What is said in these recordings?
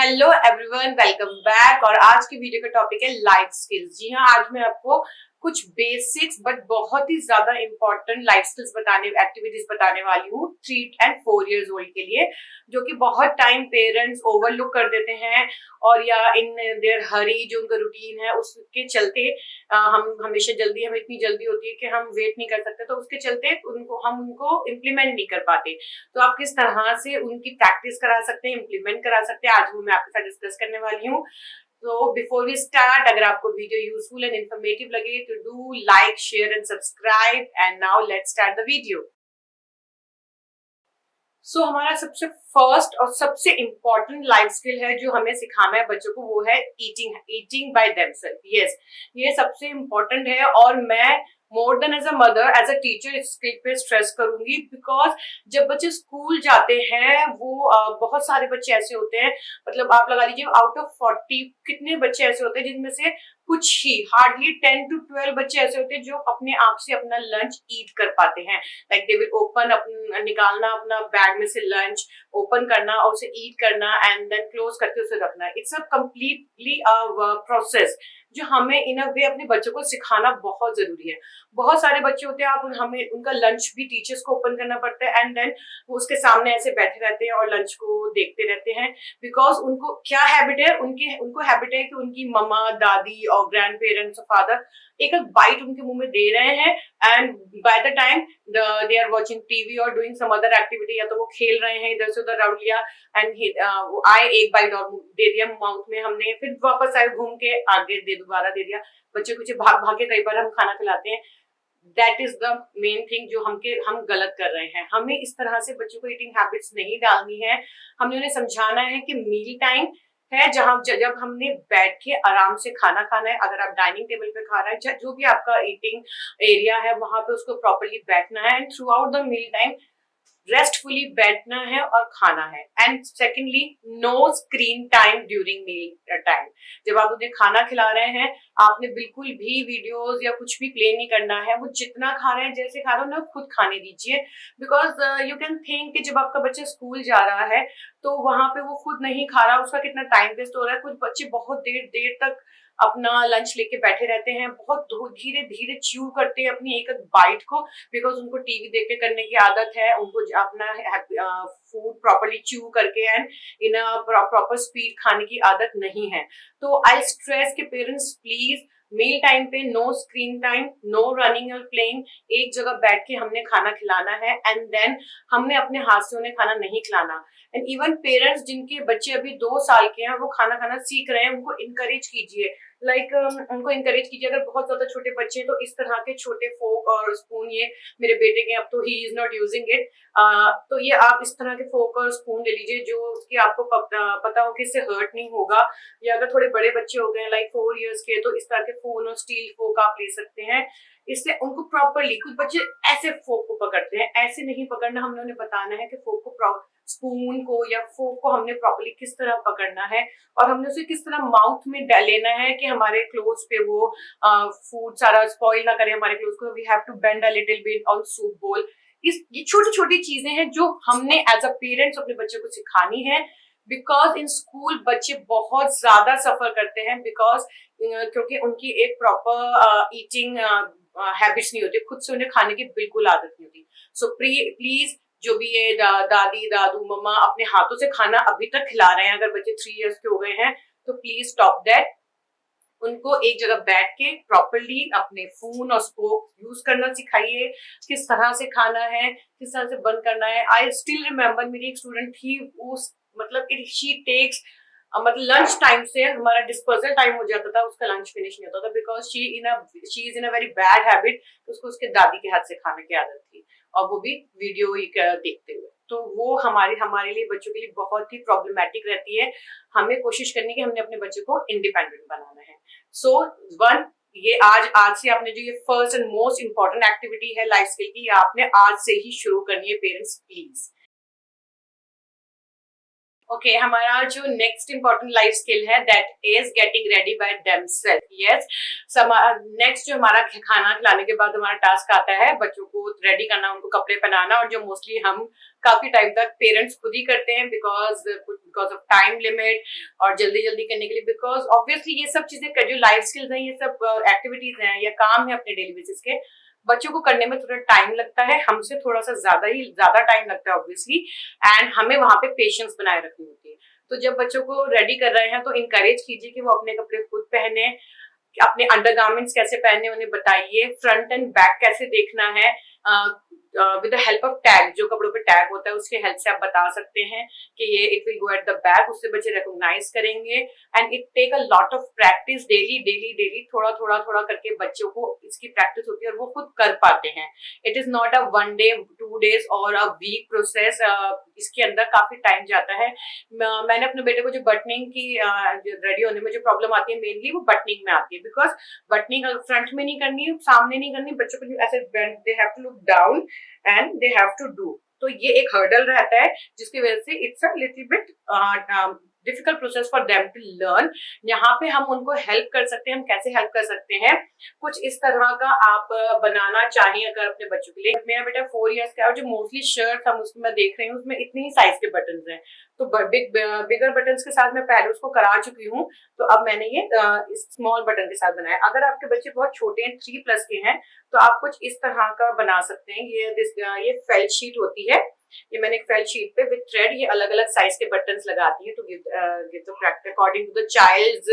Hello everyone, welcome back. और आज की वीडियो का टॉपिक है लाइफ स्किल्स। जी हाँ, आज मैं आपको कुछ बेसिक्स बट बहुत ही ज्यादा इंपॉर्टेंट लाइफ स्किल्स बताने, एक्टिविटीज बताने वाली हूँ 3 and 4 years ओल्ड के लिए, जो कि बहुत टाइम पेरेंट्स ओवरलुक कर देते हैं और या इन देयर हरी जो उनका रूटीन है उसके चलते हम हमेशा जल्दी, हमें इतनी जल्दी होती है कि हम वेट नहीं कर सकते, तो उसके चलते उनको इम्प्लीमेंट नहीं कर पाते। तो आप किस तरह से उनकी प्रैक्टिस करा सकते हैं, इम्प्लीमेंट करा सकते हैं, आज वो मैं आपके साथ डिस्कस करने वाली हूँ। तो बिफोर वी स्टार्ट, अगर आपको वीडियो यूजफुल एंड इन्फॉर्मेटिव लगे तो do like, share and subscribe. And now let's start the video. हमारा सबसे फर्स्ट और सबसे इंपॉर्टेंट लाइफ स्किल है जो हमें सिखाना है बच्चों को, वो है ईटिंग बाय देमसेल्फ। यस, ये सबसे इंपॉर्टेंट है और मैं more than as a mother, as a teacher इस स्किल पे स्ट्रेस करूंगी। बिकॉज जब बच्चे स्कूल जाते हैं वो बहुत सारे बच्चे ऐसे होते हैं, मतलब आप लगा लीजिए आउट ऑफ 40 कितने बच्चे ऐसे होते हैं जिनमें से कुछ ही हार्डली 10 to 12 बच्चे ऐसे होते हैं जो अपने आप से अपना लंच ईट कर पाते हैं। लाइक दे विल ओपन, निकालना अपना बैग में से लंच, ओपन करना और उसे ईट करना एंड देन क्लोज करके उसे रखना। इट्स अ कम्प्लीटली प्रोसेस जो हमें इन अ वे अपने बच्चों को सिखाना बहुत जरूरी है। बहुत सारे बच्चे होते हैं, आप हमें उनका लंच भी टीचर्स को ओपन करना पड़ता है एंड देन वो उसके सामने ऐसे बैठे रहते हैं और लंच को देखते रहते हैं। बिकॉज उनको क्या हैबिट है, उनको हैबिट है कि उनकी मम्मा, दादी और ग्रैंड पेरेंट्स और फादर एक एक बाइट उनके मुंह में दे रहे हैं and by the time they are watching TV और डूइंग सम अदर एक्टिविटी, या तो वो खेल रहे हैं, इधर से उधर राउंड लिया एंड वो आए, एक बाइट और दे दिया माउथ में हमने, फिर वापस आए घूम के आगे दोबारा दे दिया। बच्चे कुछ भाग भाग के कई बार हम खाना खिलाते हैं। That is the main thing जो हम गलत कर रहे हैं। हमें इस तरह से बच्चों को ईटिंग हैबिट्स नहीं डालनी है। हमने उन्हें समझाना है कि मील टाइम है जहां जब हमने बैठ के आराम से खाना खाना है। अगर आप डाइनिंग टेबल पे खा रहे हैं, जो भी आपका ईटिंग एरिया है वहां पे उसको प्रॉपरली बैठना है and throughout the meal time restfully बैठना है और खाना है। And secondly, no screen time during meal time. जब आप उन्हें खाना खिला रहे हैं, आपने बिल्कुल भी वीडियोस या कुछ भी प्ले नहीं करना है। वो जितना खा रहे हैं, जैसे खा रहे हैं, उन्हें खुद खाने दीजिए। बिकॉज यू कैन थिंक कि जब आपका बच्चा स्कूल जा रहा है तो वहां पे वो खुद नहीं खा रहा, उसका कितना टाइम वेस्ट हो रहा है। कुछ बच्चे बहुत देर देर तक अपना लंच लेके बैठे रहते हैं, बहुत धीरे धीरे च्यू करते हैं अपनी एक एक बाइट को, बिकॉज उनको टीवी देख के करने की आदत है। उनको अपना फूड प्रॉपरली च्यू करके एंड इन प्रॉपर स्पीड खाने की आदत नहीं है। तो आई स्ट्रेस के पेरेंट्स प्लीज, मील टाइम पे no screen time, no running और प्लेइंग। एक जगह बैठ के हमने खाना खिलाना है एंड देन हमने अपने हाथ से उन्हें खाना नहीं खिलाना। एंड इवन पेरेंट्स जिनके बच्चे अभी 2 साल के हैं, वो खाना खाना सीख रहे हैं, उनको इनकरेज कीजिए। उनको इनकरेज कीजिए। अगर बहुत ज्यादा छोटे बच्चे हैं तो इस तरह के छोटे फोक और स्पून, ये मेरे बेटे के, अब तो he is not using it, तो ये आप इस तरह के फोक और स्पून ले लीजिए जो कि आपको पता हो कि इससे हर्ट नहीं होगा। या अगर थोड़े बड़े बच्चे हो गए लाइक 4 years के, तो इस तरह के फोन और स्टील फोक आप ले सकते हैं। इससे उनको प्रॉपरली, कुछ बच्चे ऐसे फोक को पकड़ते हैं, ऐसे नहीं पकड़ना। हमने उन्हें बताना है कि फोक को, स्पून को या फोक को हमने प्रॉपरली किस तरह पकड़ना है और हमने उसे किस तरह माउथ में लेना है कि हमारे क्लोज पे वो फूड सारा स्पॉइल ना करे हमारे क्लोज को। We have to bend a little bit on soup bowl. ये छोटी छोटी चीजें हैं जो हमने एज अ पेरेंट्स अपने बच्चे को सिखानी है। बिकॉज इन स्कूल बच्चे बहुत ज्यादा सफर करते हैं, बिकॉज क्योंकि उनकी एक प्रॉपर ईटिंग हैबिट्स नहीं होती, खुद से उन्हें खाने की बिल्कुल आदत नहीं होती। सो प्लीज, जो भी ये दादी, दादू, मम्मा अपने हाथों से खाना अभी तक खिला रहे हैं, अगर बच्चे 3 years के हो गए हैं, तो प्लीज स्टॉप दैट। उनको एक जगह बैठ के प्रॉपरली अपने फोन और स्पोक यूज करना सिखाइए, किस तरह से खाना है, किस तरह से बंद करना है। आई स्टिल रिमेम्बर, मेरी एक स्टूडेंट थी, उस मतलब शी टेक्स, मतलब लंच टाइम से हमारा डिस्पोजल टाइम हो जाता था, उसका लंच फिनिश नहीं होता था, because she is in a very bad habit. उसको उसके दादी के हाथ से खाने की आदत थी, और वो भी वीडियो देखते हुए। तो वो हमारे लिए, बच्चों के लिए बहुत ही प्रॉब्लमेटिक रहती है। हमें कोशिश करनी है कि हमने अपने बच्चे को इंडिपेंडेंट बनाना है। सो वन, ये आज से आपने जो ये first and most important activity है लाइफ स्किल की, आपने आज से ही शुरू करनी है पेरेंट्स प्लीज। ओके हमारा जो नेक्स्ट इम्पोर्टेंट लाइफ स्किल है that is getting ready by themselves. Yes, next जो हमारा खाना खिलाने के बाद हमारा टास्क आता है बच्चों को रेडी करना, उनको कपड़े पहनाना, और जो मोस्टली हम काफी टाइम तक पेरेंट्स खुद ही करते हैं बिकॉज ऑफ टाइम लिमिट और जल्दी जल्दी करने के लिए, बिकॉज ऑब्वियसली ये सब चीजें जो लाइफ स्किल्स हैं, ये सब एक्टिविटीज हैं या काम है अपने डेली बेसिस के, बच्चों को करने में थोड़ा टाइम लगता है, हमसे थोड़ा सा ज्यादा टाइम लगता है ऑब्वियसली, एंड हमें वहां पे पेशेंस बनाए रखनी होती है। तो जब बच्चों को रेडी कर रहे हैं तो इनकरेज कीजिए कि वो अपने कपड़े खुद पहने, अपने अंडरगारमेंट्स कैसे पहने उन्हें बताइए, फ्रंट एंड बैक कैसे देखना है, with the help of tag, जो कपड़ों पे टैग होता है उसके हेल्प से आप बता सकते हैं कि ये it will go at the back, उससे बच्चे रिकॉग्नाइज करेंगे। And it take a lot of practice, daily daily daily थोड़ा थोड़ा थोड़ा करके बच्चों को इसकी प्रैक्टिस होती है और वो खुद कर पाते हैं। It is not a 1 day 2 days और अ वीक प्रोसेस, इसके अंदर काफी टाइम जाता है। मैंने अपने बेटे को जो बटनिंग की रेडी होने में जो प्रॉब्लम आती है मेनली वो बटनिंग में आती है, बिकॉज बटनिंग फ्रंट में नहीं करनी, सामने नहीं करनी, बच्चों को ऐसे they have to look down and they have to do. तो ये एक हर्डल रहता है जिसकी वजह से it's a little bit difficult process for them to learn. यहाँ पे हम उनको हेल्प कर सकते हैं। हम कैसे हेल्प कर सकते हैं, कुछ इस तरह का आप बनाना चाहिए अगर अपने बच्चों के लिए। मेरा बेटा 4 इयर्स का है और जो मोस्टली शर्ट हम उसमें देख रही हूँ उसमें इतनी ही साइज के बटन हैं, तो बिगर बटन के साथ मैं पहले उसको करा चुकी हूँ, तो अब मैंने ये स्मॉल बटन के साथ बनाया। अगर आपके बच्चे बहुत छोटे हैं, 3+ के हैं, तो आप कुछ इस तरह का बना सकते हैं। ये फेल्ट शीट होती है, ये मैंने एक फेल्ट शीट पे विद थ्रेड ये अलग अलग साइज के बटन्स लगाती है to give the practice according to the child's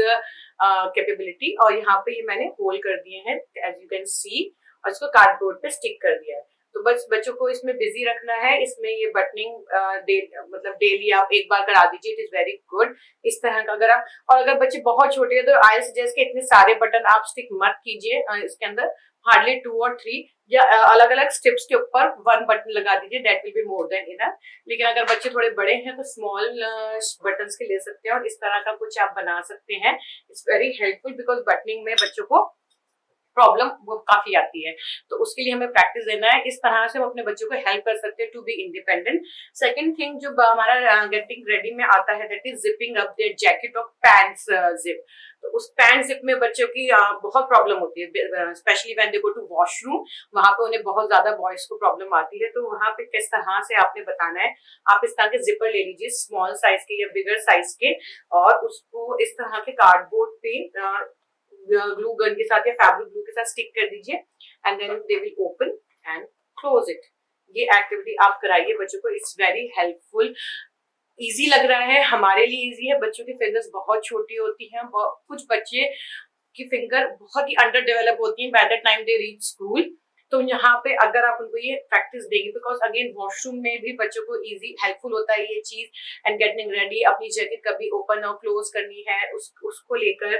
capability. और यहाँ पे ये मैंने होल कर दिए हैं एज यू कैन सी, और इसको कार्डबोर्ड पे स्टिक कर दिया है। तो बस बच्चों को इसमें बिजी रखना है। इसमें ये बटनिंग मतलब डेली आप एक बार करा दीजिए, इट इज वेरी गुड। इस तरह का अगर आप, और अगर बच्चे बहुत छोटे हैं तो आई सजेस्ट कि इतने सारे बटन आप स्टिक मत कीजिए इसके अंदर, हार्डली 2 और 3 या अलग अलग स्ट्रिप्स के ऊपर 1 बटन लगा दीजिए, that will be more than enough. लेकिन अगर बच्चे थोड़े बड़े हैं तो स्मॉल बटन्स के ले सकते हैं और इस तरह का कुछ आप बना सकते हैं। It's very helpful because buttoning में बच्चों को प्रॉब्लम वो काफी आती है, तो उसके लिए हमें प्रैक्टिस देना है। इस तरह से हम अपने बच्चों को हेल्प कर सकते हैं to be independent. Second thing जो हमारा गेटिंग रेडी में आता है that is zipping up their jacket और पैंट्स जिप। तो उस पैंट जिप में बच्चों की बहुत प्रॉब्लम होती है, specially when they go to washroom, वहां पे उन्हें बहुत ज्यादा बॉयज को प्रॉब्लम आती है। तो वहां पे किस तरह से आपने बताना है, आप इस तरह के जिपर ले लीजिए स्मॉल साइज के या बिगर साइज के, और उसको इस तरह के कार्डबोर्ड पे ग्लू गन के साथ या फैब्रिक ग्लू के साथ स्टिक कर दीजिए and then they will open and close it. ये एक्टिविटी आप कराइए बच्चों को, इट्स वेरी हेल्पफुल। इजी लग रहा है, हमारे लिए इजी है। बच्चों की फिंगर्स बहुत छोटी होती हैं, कुछ बच्चे की फिंगर बहुत ही अंडर डेवलप होती है bye the time they reach school. तो यहाँ पे अगर आप उनको ये प्रैक्टिस देंगे, बिकॉज अगेन वॉशरूम में भी बच्चों को इजी हेल्पफुल होता है ये चीज, एंड गेटिंग रेडी, अपनी जैकेट कभी ओपन और क्लोज करनी है उसको लेकर।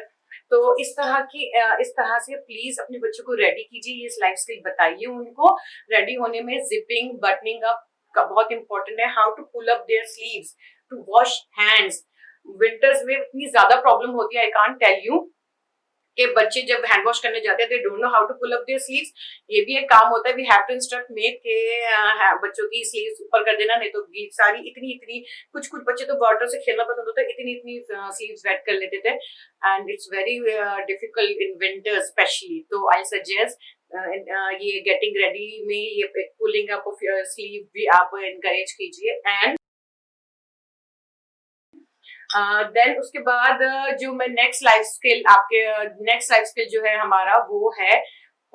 तो इस तरह से प्लीज अपने बच्चों को रेडी कीजिए, ये लाइफ स्किल बताइए उनको। रेडी होने में जिपिंग, बटनिंग अप का बहुत इंपॉर्टेंट है, how to pull up their sleeves, to wash hands. Winters में इतनी ज्यादा प्रॉब्लम होती है, आई कांट टेल यू, कि बच्चे जब हैंड वॉश करने जाते हैं they don't know how to pull up their sleeves. ये भी एक काम होता है, we have to instruct maid के बच्चों की स्लीव्स ऊपर कर देना, नहीं तो सारी इतनी कुछ बच्चे तो वाटर से खेलना पसंद होता है, इतनी स्लीव्स वेट कर लेते थे, and it's very difficult in winter specially. तो आई सजेस्ट ये गेटिंग रेडी में ये pulling up of your sleeve भी आप एनकरेज कीजिए। एंड देन उसके बाद जो मैं नेक्स्ट लाइफ स्किल जो है हमारा वो है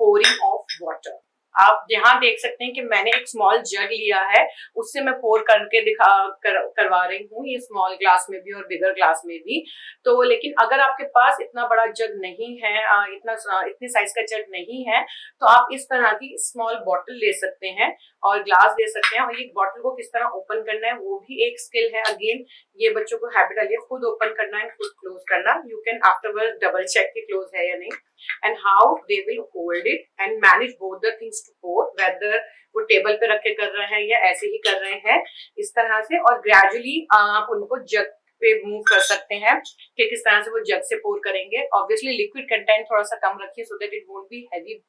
पोरिंग ऑफ वाटर। आप यहाँ देख सकते हैं कि मैंने एक स्मॉल जग लिया है, उससे मैं पोर करके करवा रही हूँ, ये स्मॉल ग्लास में भी और बिगर ग्लास में भी। तो लेकिन अगर आपके पास इतना बड़ा जग नहीं है, इतने साइज का जग नहीं है, तो आप इस तरह की स्मॉल बॉटल ले सकते हैं और ग्लास ले सकते हैं। और ये बॉटल को किस तरह ओपन करना है वो भी एक स्किल है। अगेन ये बच्चों को हैबिट डालिए खुद ओपन करना है, खुद क्लोज करना। You can afterward double check कि क्लोज है या नहीं, and how they will hold it and manage both the things to pour, whether वो टेबल पे रख के कर रहे हैं या ऐसे ही कर रहे हैं, इस तरह से। और ग्रेजुअली आप उनको जग पे मूव कर सकते हैं कि किस तरह से वो जग से पोर करेंगे। ऑब्वियसली लिक्विड कंटेंट थोड़ा सा कम रखिए so that it won't be heavy,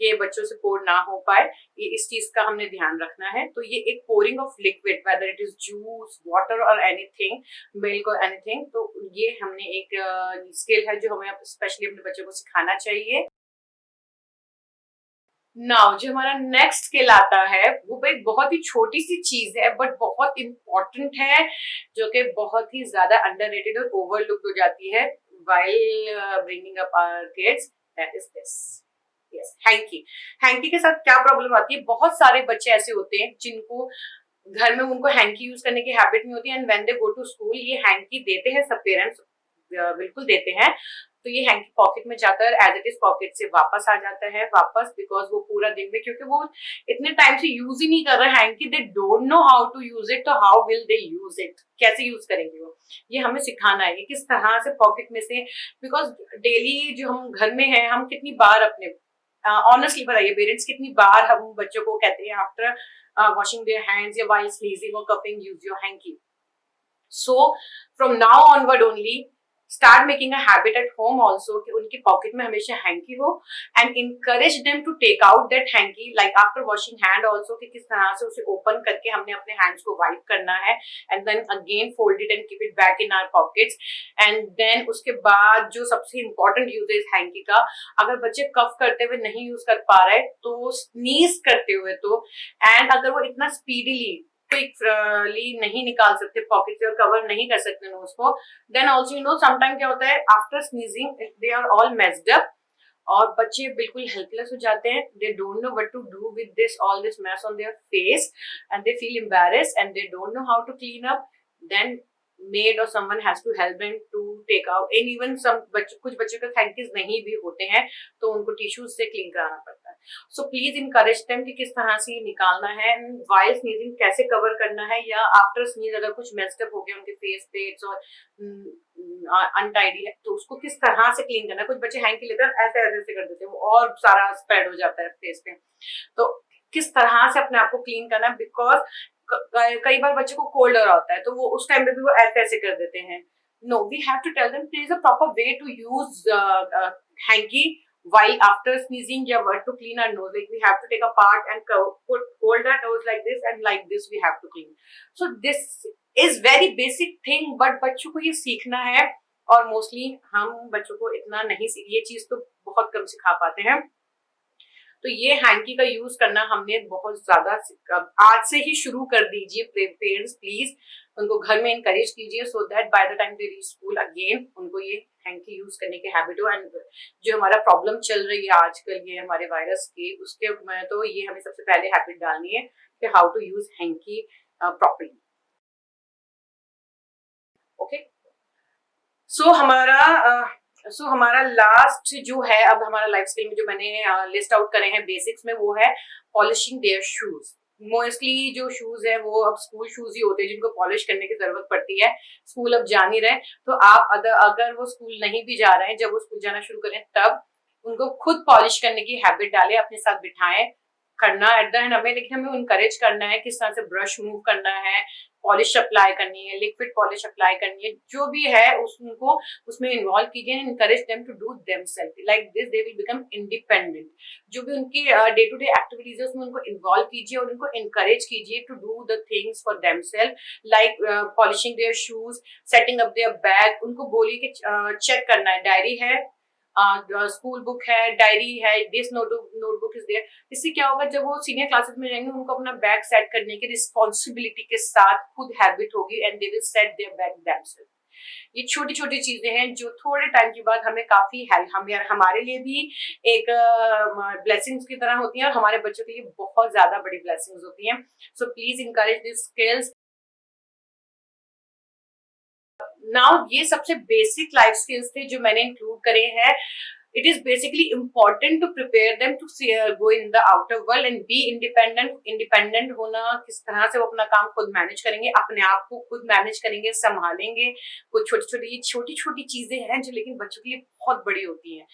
ये बच्चों से पोर ना हो पाए, ये इस चीज का हमने ध्यान रखना है। तो ये एक pouring of liquid whether it is juice, water और एनीथिंग, मिल्क और एनीथिंग, तो ये हमने एक स्किल है जो हमें स्पेशली अपने बच्चों को सिखाना चाहिए। नाउ जो हमारा नेक्स्ट स्किल आता है वो एक बहुत ही छोटी सी चीज है बट बहुत इंपॉर्टेंट है, जो कि बहुत ही ज्यादा अंडररेटेड और ओवरलुक्ड हो जाती है while bringing up our kids, that is this. Yes, hanky. Hanky के साथ क्या प्रॉब्लम आती है, बहुत सारे बच्चे ऐसे होते हैं जिनको घर में उनको हैंकी यूज करने की हैबिट नहीं होती, and when they go to school ये हैंकी देते हैं, सब पेरेंट्स बिल्कुल देते हैं, तो ये हैंकी पॉकेट में जाकर एज इट इज पॉकेट से वापस आ जाता है वापस, बिकॉज वो पूरा दिन में, क्योंकि वो इतने टाइम से यूज ही नहीं कर रहे हैंकी, they don't know how to use it, तो how will they use it, कैसे यूज करेंगे वो, ये हमें सिखाना है किस तरह से पॉकेट में से, बिकॉज डेली जो हम घर में हैं हम कितनी बार अपने ऑनेस्टली बताइए पेरेंट्स, कितनी बार हम बच्चों को कहते हैं आफ्टर washing their hands या while sneezing or coughing use your hanky. So from now onward only start making a habit at home also कि उनकी पॉकेट में हमेशा हैंकी हो, and encourage them to take out that hanky like after washing hand also कि किस तरह से उसे ओपन करके हमने अपने हैंड्स को वाइप करना है, and then again fold it and keep it back in our pockets, and then उसके बाद जो सबसे important यूज है हैंकी का, अगर बच्चे कफ करते हुए नहीं यूज कर पा रहे तो स्नीज करते हुए तो, एंड अगर वो इतना स्पीडीली क्विकली नहीं निकाल सकते पॉकेट से और कवर नहीं कर सकते नोज को, then also you know sometime क्या होता है after sneezing they are all messed up, और बच्चे बिल्कुल हेल्पलेस हो जाते हैं, they don't know what to do with this all this mess on their face, and they feel embarrassed and they don't know how to clean up, then maid or someone has to help them to take out, and even some कुछ बच्चों के hankies नहीं भी होते हैं तो उनको tissues से क्लीन कराना पड़ता है। सो प्लीज इनकरेज देम कि किस तरह से ये निकालना है, वाइल स्नीजिंग कैसे कवर करना है, या आफ्टर स्नीज अगर कुछ मेस्ड अप हो गया उनके फेस पे और अनटाइडी है तो उसको किस तरह से क्लीन करना है। कुछ बच्चे हैंकी लेते हैं ऐसे ऐसे कर देते हैं वो और सारा स्प्रेड हो जाता है फेस पे, तो किस तरह से अपने आप को क्लीन करना है, बिकॉज कई बार बच्चे को कोल्ड हो रहा होता है तो वो उस टाइम पे भी वो ऐसे ऐसे कर देते हैं। No, we have to tell them there is a proper way to use hanky while after sneezing या what to clean our nose, like we have to take a part and hold our nose like this and like this we have to clean. So this is very basic thing, but बच्चों को ये सीखना है, और mostly हम बच्चों को इतना नहीं ये चीज तो बहुत कम सिखा पाते हैं। तो ये हैंकी का यूज करना हमने बहुत ज्यादा आज से ही शुरू कर दीजिए पेरेंट्स प्लीज, उनको घर में इनकरेज कीजिए so that bye the time they reach school again उनको ये हैंकी यूज करने की हैबिट हो। एंड जो हमारा प्रॉब्लम चल रही है आजकल ये हमारे वायरस की, उसके में तो ये हमें सबसे पहले हैबिट डालनी है कि how to use hanky properly. Okay, so हमारा लास्ट जो है अब हमारा लाइफ स्किल में जो मैंने लिस्ट आउट करे हैं बेसिक्स में, वो है पॉलिशिंग देयर शूज। मोस्टली जो शूज है वो अब स्कूल शूज ही होते हैं जिनको पॉलिश करने की जरूरत पड़ती है। स्कूल अब जा नहीं रहे तो आप अगर वो स्कूल नहीं भी जा रहे हैं, जब वो स्कूल जाना शुरू करें तब उनको खुद पॉलिश करने की हैबिट डालें, अपने साथ बिठाएं, करना एट द एंड हमें, लेकिन हमें इनकरेज करना है किस तरह से ब्रश मूव करना है, पॉलिश अप्लाई करनी है, लिक्विड पॉलिश अप्लाई करनी है, जो भी है उनको उसमें इन्वॉल्व कीजिए, encourage them to do themselves like this, they will become independent. जो भी उनकी डे टू डे एक्टिविटीज है उसमें उनको इन्वॉल्व कीजिए और उनको इनकरेज कीजिए to do the things for themselves, like polishing their shoes, setting up their bag. उनको बोलिए कि चेक करना है, डायरी है, स्कूल बुक है, डायरी है, दिस नोटबुक इज देयर। इससे क्या होगा, जब वो सीनियर क्लासेस में जाएंगे उनको अपना बैग सेट करने की रिस्पॉन्सिबिलिटी के साथ खुद हैबिट होगी and they will set their bag themselves. ये छोटी छोटी चीजें हैं जो थोड़े टाइम के बाद हमें काफी हेल्प, हमारे लिए भी एक ब्लेसिंग्स की तरह होती है और हमारे बच्चों के लिए बहुत ज्यादा बड़ी ब्लेसिंग्स होती हैं। So please encourage this skills. Now ये सबसे बेसिक लाइफ स्किल्स थे जो मैंने इंक्लूड करे हैं। It is basically important to prepare them to go in the outer world and be independent. Independent होना, किस तरह से वो अपना काम खुद मैनेज करेंगे, अपने आप को खुद मैनेज करेंगे, संभालेंगे। कुछ छोटी छोटी चीजें हैं जो लेकिन बच्चों के लिए बहुत बड़ी होती हैं।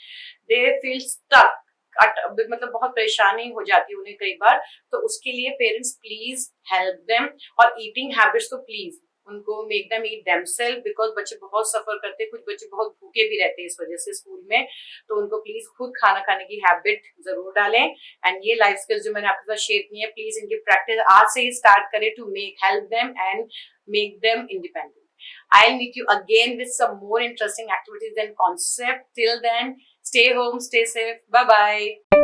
दे फील स्टक, मतलब बहुत परेशानी हो जाती है उन्हें कई बार, तो उसके लिए पेरेंट्स प्लीज हेल्प देम। और ईटिंग हैबिट्स तो प्लीज उनको make them eat themselves, because बच्चे बहुत सफर करते हैं, कुछ बच्चे बहुत भूखे भी रहते हैं इस वजह से स्कूल में। तो उनको प्लीज खुद खाना खाने की हैबिट जरूर डालें। एंड ये लाइफ स्किल्स जो मैंने आपके साथ शेयर की है, प्लीज इनकी प्रैक्टिस आज से ही स्टार्ट करें to make help them and make them independent. I'll meet you again with some more interesting activities and concepts. Till then, stay home, stay safe. Bye bye.